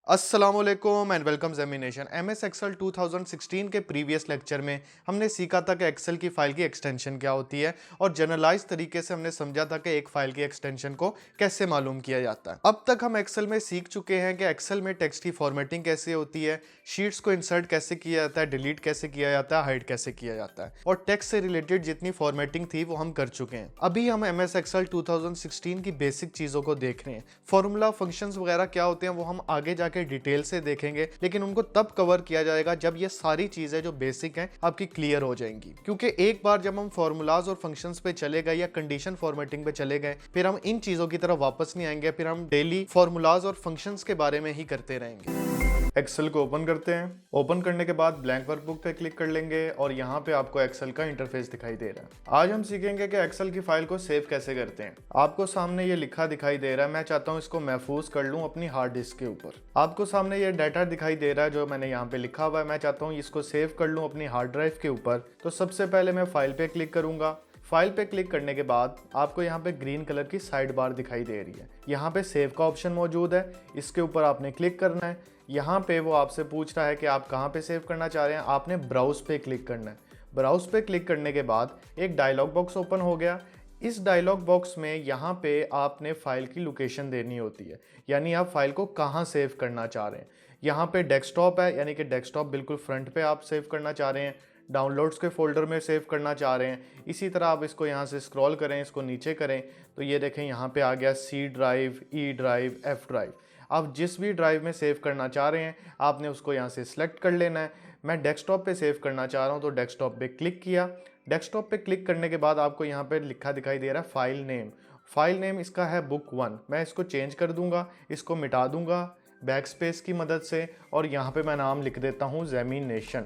अस्सलामुअलैकुम and welcome ज़ेमिनेशन। MS Excel 2016 के previous lecture में हमने सीखा था कि एक्सेल की फ़ाइल की एक्सटेंशन क्या होती है और जनरलाइज तरीके से हमने समझा था कि एक फ़ाइल की एक्सटेंशन को कैसे मालूम किया जाता है। अब तक हम एक्सेल में सीख चुके हैं कि एक्सेल में टेक्स्ट की फॉर्मेटिंग कैसे होती है, शीट्स को इंसर्ट कैसे किया जाता है, डिलीट कैसे किया जाता है, हाइड कैसे किया जाता है और टेक्स्ट से रिलेटेड जितनी फॉर्मेटिंग थी वो हम कर चुके हैं। अभी हम एमएस एक्सेल 2016 की बेसिक चीज़ों को देख रहे हैं। फॉर्मूला फंक्शंस वगैरह क्या होते हैं वो हम आगे जाके डिटेल से देखेंगे, लेकिन उनको तब कवर किया जाएगा जब ये सारी चीजें जो बेसिक हैं आपकी क्लियर हो जाएंगी। क्योंकि एक बार जब हम फॉर्मूलाज और फंक्शंस पे चले गए या कंडीशन फॉर्मेटिंग पे चले गए, फिर हम इन चीजों की तरफ वापस नहीं आएंगे, फिर हम डेली फॉर्मूलाज और फंक्शंस के बारे में ही करते रहेंगे। एक्सेल को ओपन करते हैं। ओपन करने के बाद ब्लैंक वर्कबुक पे क्लिक कर लेंगे और यहाँ पे आपको एक्सेल का इंटरफेस दिखाई दे रहा है। आज हम सीखेंगे कि एक्सेल की फाइल को सेव कैसे करते हैं। आपको सामने ये लिखा दिखाई दे रहा है, मैं चाहता हूँ इसको महफूज कर लूँ अपनी हार्ड डिस्क के ऊपर। आपको सामने ये डाटा दिखाई दे रहा है जो मैंने यहाँ पे लिखा हुआ है, मैं चाहता हूँ इसको सेव कर लूँ अपनी हार्ड ड्राइव के ऊपर। तो सबसे पहले मैं फाइल पे क्लिक करूंगा। फाइल पे क्लिक करने के बाद आपको यहाँ पे ग्रीन कलर की साइड बार दिखाई दे रही है। यहाँ पे सेव का ऑप्शन मौजूद है, इसके ऊपर आपने क्लिक करना है। यहाँ पे वो आपसे पूछ रहा है कि आप कहाँ पे सेव करना चाह रहे हैं। आपने ब्राउज पे क्लिक करना है। ब्राउज पे क्लिक करने के बाद एक डायलॉग बॉक्स ओपन हो गया। इस डायलॉग बॉक्स में यहाँ पे आपने फाइल की लोकेशन देनी होती है, यानी आप फाइल को कहाँ सेव करना चाह रहे हैं। यहाँ पे डेस्कटॉप है, यानी कि डेस्कटॉप बिल्कुल फ्रंट पे आप सेव करना चाह रहे हैं। डाउनलोड्स के फोल्डर में सेव करना चाह रहे हैं। इसी तरह आप इसको यहाँ से स्क्रॉल करें, इसको नीचे करें तो ये देखें यहाँ पे आ गया C drive, E drive, F drive. आप जिस भी ड्राइव में सेव करना चाह रहे हैं आपने उसको यहाँ से सिलेक्ट कर लेना है। मैं डेस्कटॉप पे सेव करना चाह रहा हूँ तो डेस्कटॉप पे क्लिक किया। डेस्कटॉप पे क्लिक करने के बाद आपको यहाँ पे लिखा दिखाई दे रहा है फाइल नेम। फाइल नेम इसका है बुक 1। मैं इसको चेंज कर दूंगा, इसको मिटा दूंगा बैक स्पेस की मदद से और यहाँ पे मैं नाम लिख देता हूँ ज़ेमिनेशन।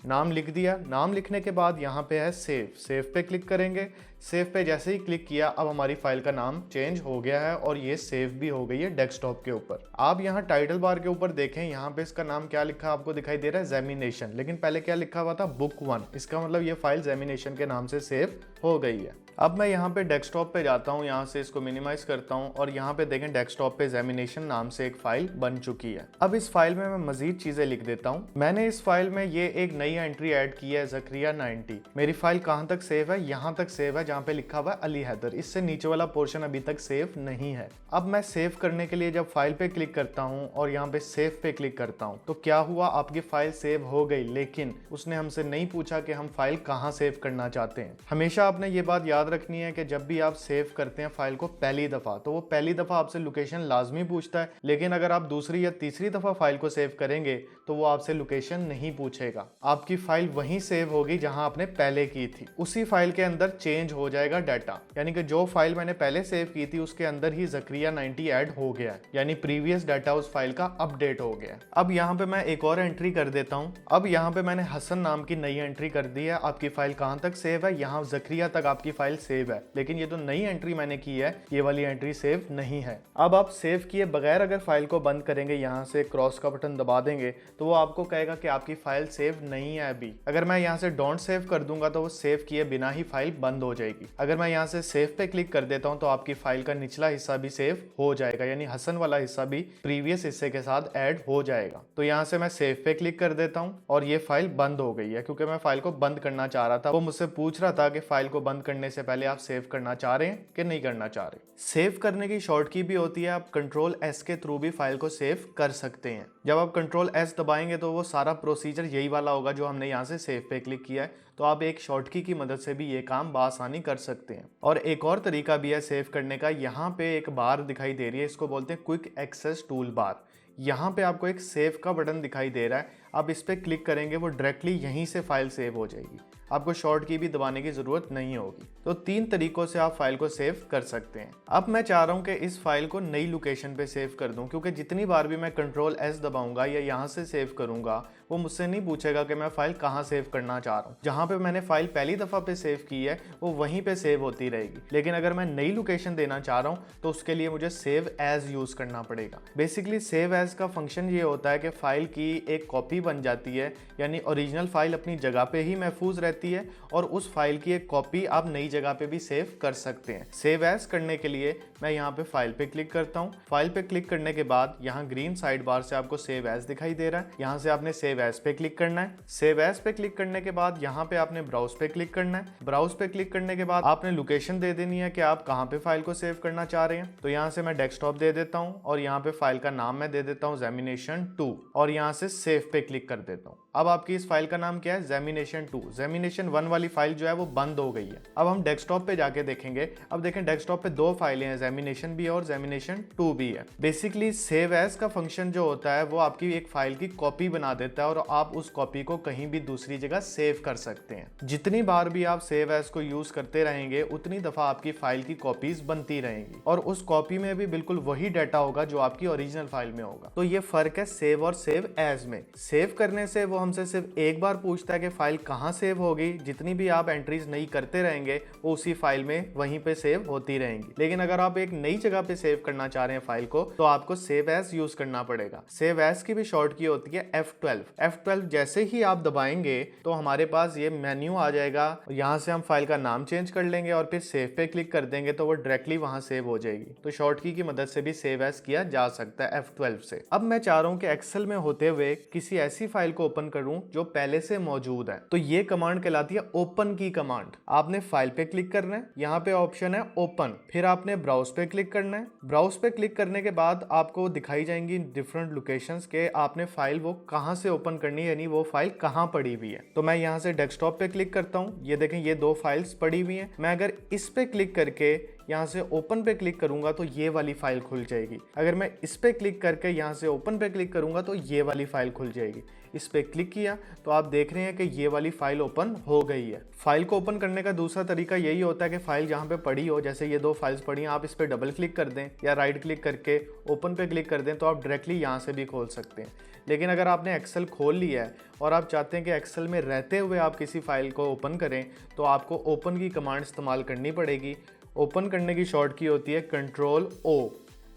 नाम लिख दिया। नाम लिखने के बाद यहाँ पे है सेव। सेव पे क्लिक करेंगे। सेव पे जैसे ही क्लिक किया अब हमारी फाइल का नाम चेंज हो गया है और ये सेव भी हो गई है डेस्कटॉप के ऊपर। आप यहाँ टाइटल बार के ऊपर देखें, यहाँ पे इसका नाम क्या लिखा आपको दिखाई दे रहा है, ज़ेमिनेशन। लेकिन पहले क्या लिखा हुआ था, बुक 1। इसका मतलब ये फाइल ज़ेमिनेशन के नाम से सेव हो गई है। अब मैं यहाँ पे डेस्कटॉप पे जाता हूँ, यहाँ से इसको मिनिमाइज करता हूँ और यहाँ पे देखें डेस्कटॉप पे ज़ेमिनेशन नाम से एक फाइल बन चुकी है। अब इस फाइल में मैं मजीद चीजें लिख देता हूँ। मैंने इस फाइल में ये एक नई एंट्री ऐड की है, ज़करिया 90। मेरी फाइल कहाँ तक सेव है, यहाँ तक सेव है जहाँ पे लिखा हुआ है अली हैदर। इससे नीचे वाला पोर्शन अभी तक सेव नहीं है। अब मैं सेव करने के लिए जब फाइल पे क्लिक करता हूँ और यहाँ पे सेव पे क्लिक करता हूँ तो क्या हुआ, आपकी फाइल सेव हो गई, लेकिन उसने हमसे नहीं पूछा कि हम फाइल कहाँ सेव करना चाहते हैं। हमेशा आपने ये बात याद रखनी है कि जब भी आप सेव करते हैं फाइल को पहली दफा, तो वो पहली दफा आपसे लोकेशन लाजमी पूछता है, लेकिन अगर आप दूसरी या तीसरी दफा फाइल को सेव करेंगे तो वो आपसे लोकेशन नहीं पूछेगा। आपकी फाइल वहीं सेव होगी जहां आपने पहले की थी। उसी फाइल के अंदर चेंज हो जाएगा डाटा, यानी कि जो फाइल मैंने पहले सेव की थी उसके अंदर ही ज़करिया 90 ऐड हो गया, यानी प्रीवियस डाटा उस फाइल का अपडेट हो गया। अब यहाँ पे मैं एक और एंट्री कर देता हूँ। अब यहाँ पे मैंने हसन नाम की नई एंट्री कर दी है। आपकी फाइल कहाँ तक सेव है, यहाँ ज़करिया तक आपकी फाइल सेव है, लेकिन ये तो नई एंट्री मैंने की है, ये वाली एंट्री सेव नहीं है। अब आप सेव किए बगैर अगर फाइल को बंद करेंगे, यहाँ से क्रॉस का बटन दबा देंगे तो वो आपको कहेगा कि आपकी फाइल सेव नहीं है अभी। अगर मैं यहाँ से डोंट सेव कर दूंगा तो वो सेव किए बिना ही फाइल बंद हो जाएगी। अगर मैं यहाँ से सेव पे क्लिक कर देता हूँ तो आपकी फाइल का निचला हिस्सा भी सेव हो जाएगा, यानी हसन वाला हिस्सा भी प्रीवियस हिस्से के साथ ऐड हो जाएगा। तो यहाँ से मैं सेव पे क्लिक कर देता हूँ और ये फाइल बंद हो गई है, क्योंकि मैं फाइल को बंद करना चाह रहा था। वो मुझसे पूछ रहा था कि फाइल को बंद करने से पहले आप सेव करना चाह रहे हैं कि नहीं करना चाह रहे। सेव करने की शॉर्ट की भी होती है, आप कंट्रोल एस के थ्रू भी फाइल को सेव कर सकते हैं। जब आप कंट्रोल एस दबाएंगे तो वो सारा प्रोसीजर यही वाला होगा जो हमने यहाँ से सेव पे क्लिक किया है। तो आप एक शॉर्ट की मदद से भी ये काम बआसानी कर सकते हैं। और एक और तरीका भी है सेव करने का। यहाँ पे एक बार दिखाई दे रही है, इसको बोलते हैं क्विक एक्सेस टूल बार। यहाँ पे आपको एक सेव का बटन दिखाई दे रहा है, आप इस पर क्लिक करेंगे वो डायरेक्टली यहीं से फाइल सेव हो जाएगी, आपको शॉर्ट की भी दबाने की जरूरत नहीं होगी। तो 3 तरीकों से आप फाइल को सेव कर सकते हैं। अब मैं चाह रहा हूँ कि इस फाइल को नई लोकेशन पे सेव कर दूं, क्योंकि जितनी बार भी मैं कंट्रोल एस दबाऊंगा या यहाँ से सेव करूंगा वो मुझसे नहीं पूछेगा कि मैं फाइल कहाँ सेव करना चाह रहा हूँ। जहाँ पे मैंने फाइल पहली दफा पे सेव की है वो वहीं पे सेव होती रहेगी। लेकिन अगर मैं नई लोकेशन देना चाह रहा हूँ तो उसके लिए मुझे सेव एज यूज करना पड़ेगा। बेसिकली सेव एज का फंक्शन ये होता है कि फाइल की एक कॉपी बन जाती है, यानी ओरिजिनल फाइल अपनी जगह पे ही महफूज रहती है और उस फाइल की एक कॉपी आप नई जगह पे भी सेव कर सकते हैं। सेव एज करने के लिए मैं यहाँ पे फाइल पे क्लिक करता हूँ। फाइल पे क्लिक करने के बाद यहाँ ग्रीन साइड बार से आपको सेव एज दिखाई दे रहा है, यहाँ से आपने सेव एज पे क्लिक करना है। सेव एज पे क्लिक करने के बाद यहाँ पे आपने ब्राउज पे क्लिक करना है। ब्राउज पे क्लिक करने के बाद आपने लोकेशन दे देनी है कि आप कहाँ पे फाइल को सेव करना चाह रहे हैं। तो यहाँ से मैं डेस्कटॉप दे देता हूँ और यहाँ पे फाइल का नाम मैं दे देता हूँ Zemination 2 और यहाँ से सेव पे क्लिक कर देता हूँ। अब आपकी इस फाइल का नाम क्या है? Zemination 2। Zemination 1 वाली फाइल जो है वो बंद हो गई है। अब हम डेस्कटॉप पे जाके देखेंगे। अब देखें डेस्कटॉप पे दो फाइलें हैं, Zemination भी और Zemination 2 भी है। बेसिकली सेव एज का फंक्शन जो होता है वो आपकी एक फाइल की कॉपी बना देता है और आप उस कॉपी को कहीं भी दूसरी जगह सेव कर सकते हैं। जितनी बार भी आप सेव एज को यूज करते रहेंगे उतनी दफा आपकी फाइल की कॉपीज बनती रहेंगी और उस कॉपी में भी बिल्कुल वही डाटा होगा जो आपकी ओरिजिनल फाइल में होगा। तो ये फर्क है सेव और सेव एज में। सेव करने से वो हमसे सिर्फ एक बार पूछता है कि फाइल कहाँ सेव होगी, जितनी भी आप एंट्रीज नई करते रहेंगे वो उसी फाइल में वहीं पे सेव होती रहेंगी। लेकिन अगर आप एक नई जगह पे सेव करना चाह रहे हैं फाइल को तो आपको सेव एज यूज करना पड़ेगा। सेव एज की भी शॉर्ट की होती है F12। F12 जैसे ही आप दबाएंगे तो हमारे पास ये मेन्यू आ जाएगा। यहाँ से हम फाइल का नाम चेंज कर लेंगे और फिर सेव पे क्लिक कर देंगे तो वो डायरेक्टली वहां सेव हो जाएगी। तो शॉर्ट की मदद से भी सेव एज किया जा सकता है F12 से। अब मैं चाह रहा हूँ कि एक्सेल में होते हुए किसी ऐसी फाइल को ओपन करूं जो पहले से मौजूद है, तो ये कमांड कहलाती है ओपन की कमांड। आपने फाइल पे क्लिक करना है, यहाँ पे ऑप्शन है ओपन, फिर आपने ब्राउज पे क्लिक करना है। ब्राउज पे क्लिक करने के बाद आपको दिखाई जाएंगी डिफरेंट लोकेशंस के आपने फाइल वो कहाँ से ओपन करनी है, यानी वो फाइल कहाँ पड़ी हुई है। तो मैं यहाँ से डेस्कटॉप पे क्लिक करता हूँ। ये देखें ये दो फाइल्स पड़ी हुई हैं। मैं अगर इस पे क्लिक करके यहाँ से ओपन पे क्लिक करूंगा तो ये वाली फाइल खुल जाएगी। अगर मैं इस पे क्लिक करके यहाँ से ओपन पे क्लिक करूंगा तो ये वाली फाइल खुल जाएगी। इस पे क्लिक किया तो आप देख रहे हैं कि ये वाली फाइल ओपन हो गई है। फाइल को ओपन करने का दूसरा तरीका यही होता है कि फाइल जहाँ पे पड़ी हो, जैसे ये दो फाइल्स पड़ी हैं, आप इस पे डबल क्लिक कर दें या राइट क्लिक करके ओपन पे क्लिक कर दें तो आप डायरेक्टली यहाँ से भी खोल सकते हैं। लेकिन अगर आपने एक्सेल खोल लिया है और आप चाहते हैं कि एक्सेल में रहते हुए आप किसी फाइल को ओपन करें तो आपको ओपन की कमांड इस्तेमाल करनी पड़ेगी। ओपन करने की शॉर्ट की होती है कंट्रोल O।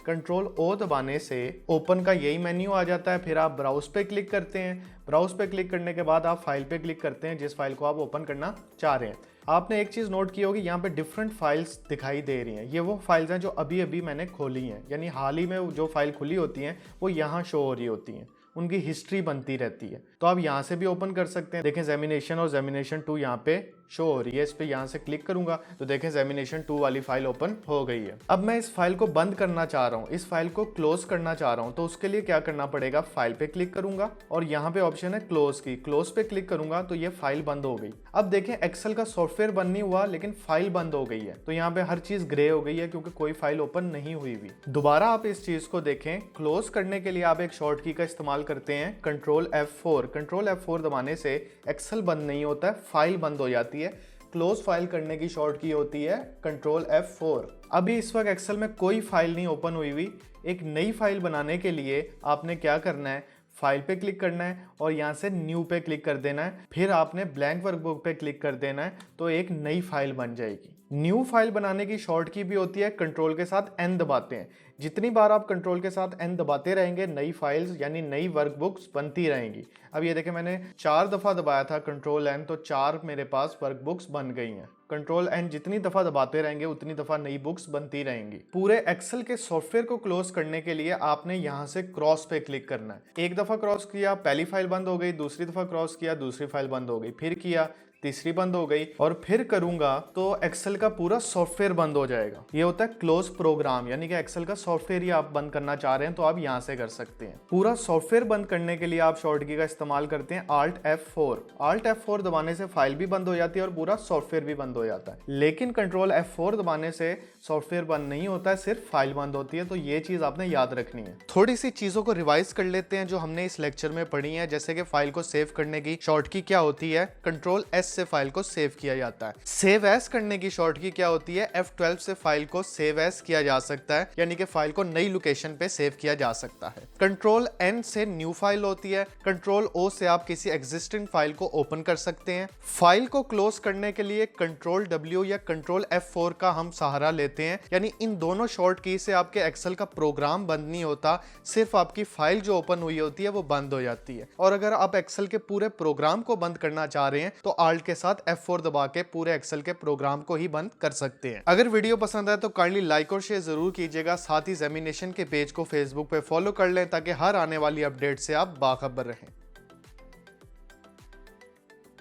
कंट्रोल O दबाने से ओपन का यही मेन्यू आ जाता है। फिर आप ब्राउज पे क्लिक करते हैं। ब्राउज पे क्लिक करने के बाद आप फाइल पे क्लिक करते हैं जिस फाइल को आप ओपन करना चाह रहे हैं। आपने एक चीज़ नोट की होगी, यहाँ पे डिफरेंट फाइल्स दिखाई दे रही हैं। ये वो फाइल्स हैं जो अभी अभी मैंने खोली हैं, यानी हाल ही में जो फाइल खुली होती हैं वो यहाँ शो हो रही होती हैं, उनकी हिस्ट्री बनती रहती है। तो आप यहाँ से भी ओपन कर सकते हैं। देखें Zemination और Zemination 2 यहाँ पे शो हो रही है। इस पे यहाँ से क्लिक करूंगा तो देखें Zemination 2 वाली फाइल ओपन हो गई है। अब मैं इस फाइल को बंद करना चाह रहा हूँ, इस फाइल को क्लोज करना चाह रहा हूँ, तो उसके लिए क्या करना पड़ेगा? फाइल पे क्लिक करूंगा और यहाँ पे ऑप्शन है क्लोज की। क्लोज पे क्लिक करूंगा तो ये फाइल बंद हो गई। अब देखें एक्सेल का सॉफ्टवेयर बंद नहीं हुआ लेकिन फाइल बंद हो गई है। तो यहाँ पे हर चीज ग्रे हो गई है क्योंकि कोई फाइल ओपन नहीं हुई हुई। दोबारा आप इस चीज को देखें, क्लोज करने के लिए आप एक शॉर्ट की का इस्तेमाल करते हैं कंट्रोल F4। कंट्रोल F4 दबाने से एक्सेल बंद नहीं होता है, फाइल बंद हो जाती है। क्लोज फाइल करने की शॉर्ट की होती है कंट्रोल F4। अभी इस वक्त एक्सेल में कोई फाइल नहीं ओपन हुई। एक नई फाइल बनाने के लिए आपने क्या करना है? फाइल पे क्लिक करना है और यहाँ से न्यू पे क्लिक कर देना है। फिर आपने ब्लैंक वर्कबुक पे क्लिक कर देना है तो एक नई फाइल बन जाएगी। न्यू फाइल बनाने की शॉर्ट की भी होती है कंट्रोल के साथ N दबाते हैं। जितनी बार आप कंट्रोल के साथ N दबाते रहेंगे नई फाइल्स यानी नई वर्कबुक्स बनती रहेंगी। अब ये देखें मैंने 4 दफ़ा दबाया था कंट्रोल N तो 4 मेरे पास वर्कबुक्स बन गई हैं। कंट्रोल N जितनी दफ़ा दबाते रहेंगे उतनी दफ़ा नई बुक्स बनती रहेंगी। पूरे एक्सेल के सॉफ्टवेयर को क्लोज करने के लिए आपने यहाँ से क्रॉस पे क्लिक करना है। एक दफ़ा क्रॉस किया पहली फाइल बंद हो गई, दूसरी दफ़ा क्रॉस किया दूसरी फाइल बंद हो गई, फिर किया तीसरी बंद हो गई और फिर करूंगा तो एक्सेल का पूरा सॉफ्टवेयर बंद हो जाएगा। ये होता है क्लोज प्रोग्राम, यानी कि एक्सेल का सॉफ्टवेयर ही आप बंद करना चाह रहे हैं तो आप यहां से कर सकते हैं। पूरा सॉफ्टवेयर बंद करने के लिए आप शॉर्ट की का इस्तेमाल करते हैं Alt F4। Alt F4 दबाने से फाइल भी बंद हो जाती है और पूरा सॉफ्टवेयर भी बंद हो जाता है। लेकिन कंट्रोल F4 दबाने से सॉफ्टवेयर बंद नहीं होता है, सिर्फ फाइल बंद होती है। तो ये चीज आपने याद रखनी है। थोड़ी सी चीजों को रिवाइज कर लेते हैं जो हमने इस लेक्चर में पढ़ी है। जैसे कि फाइल को सेव करने की शॉर्ट की क्या होती है? कंट्रोल S एस से फाइल को सेव किया जाता है। सेव एस करने की शॉर्ट की क्या होती है, F12 से फाइल को सेव एस किया जा सकता है, यानी कि फाइल को नई लोकेशन पे सेव किया जा सकता है। कंट्रोल एन से न्यू फाइल होती है। कंट्रोल ओ से आप किसी एग्जिस्टिंग फाइल को ओपन कर सकते हैं। फाइल को क्लोज करने के लिए कंट्रोल W या कंट्रोल F4 का हम सहारा लेते हैं, यानी इन दोनों शॉर्ट की से आपके एक्सेल का प्रोग्राम बंद नहीं होता, सिर्फ आपकी फाइल जो ओपन हुई होती है वो बंद हो जाती है। और अगर आप एक्सेल के पूरे प्रोग्राम को बंद करना चाह रहे हैं तो आल्ट के साथ F4 दबा के पूरे एक्सेल के प्रोग्राम को ही बंद कर सकते हैं। अगर वीडियो पसंद आए तो काइंडली लाइक और शेयर जरूर कीजिएगा। साथ ही जेमिनेशन के पेज को फेसबुक पे फॉलो कर लें ताकि हर आने वाली अपडेट से आप बाखबर रहें।